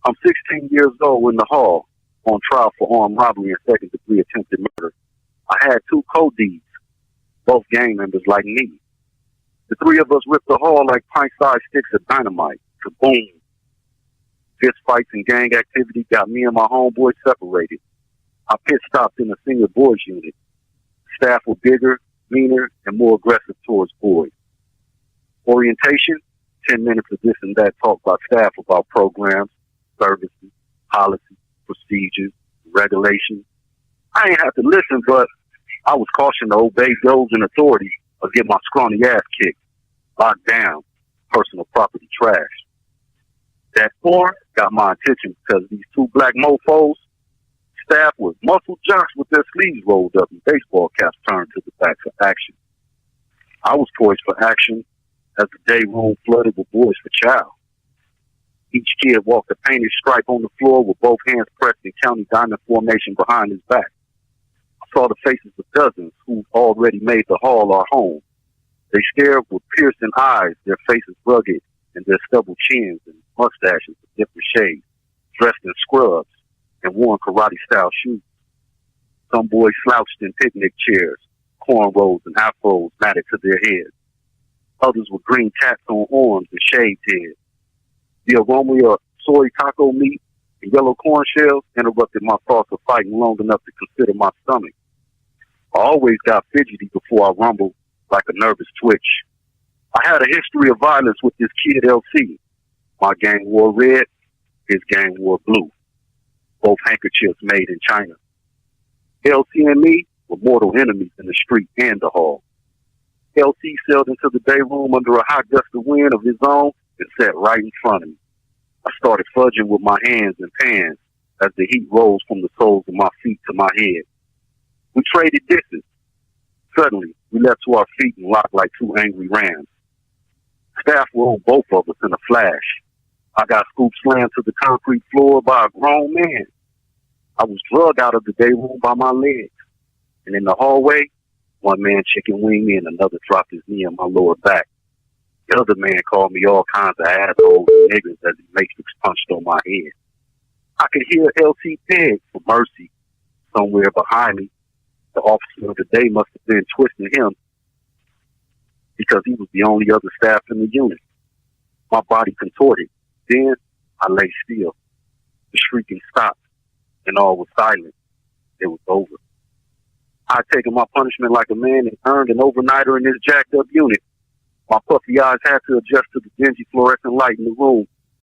I'm 16 years old in the hall on trial for armed robbery and second-degree attempted murder. I had two co-deeds, both gang members like me. The three of us ripped the hall like pint-sized sticks of dynamite. Kaboom! Fist fights and gang activity got me and my homeboy separated. I pit stopped in a senior boys unit. Staff were bigger, meaner, and more aggressive towards boys. Orientation, 10 minutes of this and that talk by staff about programs, services, policies, procedures, regulations. I ain't have to listen, but I was cautioned to obey those in authority or get my scrawny ass kicked, locked down, personal property trash. That form got my attention because these two black mofos, staff was muscle jocks with their sleeves rolled up and baseball caps turned to the back for action. I was poised for action as the day room flooded with boys for chow. Each kid walked a painted stripe on the floor with both hands pressed in county diamond formation behind his back. I saw the faces of dozens who already made the hall our home. They stared with piercing eyes, their faces rugged, and their stubble chins and mustaches of different shades, dressed in scrubs and worn karate-style shoes. Some boys slouched in picnic chairs, cornrows and afros matted to their heads. Others with green tats on arms and shaved heads. The aroma of soy taco meat and yellow corn shells interrupted my thoughts of fighting long enough to consider my stomach. I always got fidgety before I rumbled, like a nervous twitch. I had a history of violence with this kid LC. My gang wore red, his gang wore blue. Both handkerchiefs made in China. LC and me were mortal enemies in the street and the hall. LC sailed into the day room under a hot gust of wind of his own and sat right in front of me. I started fudging with my hands and pans as the heat rose from the soles of my feet to my head. We traded dishes. Suddenly, we leapt to our feet and locked like two angry rams. Staff were on both of us in a flash. I got scoop slammed to the concrete floor by a grown man. I was drugged out of the day room by my legs. And in the hallway, one man chicken winged me and another dropped his knee on my lower back. The other man called me all kinds of assholes and niggas as he matrix punched on my head. I could hear LC beg for mercy somewhere behind me. The officer of the day must have been twisting him because he was the only other staff in the unit. My body contorted. Then I lay still. The shrieking stopped, and all was silent. It was over. I'd taken my punishment like a man and earned an overnighter in this jacked-up unit. My puffy eyes had to adjust to the dingy fluorescent light in the room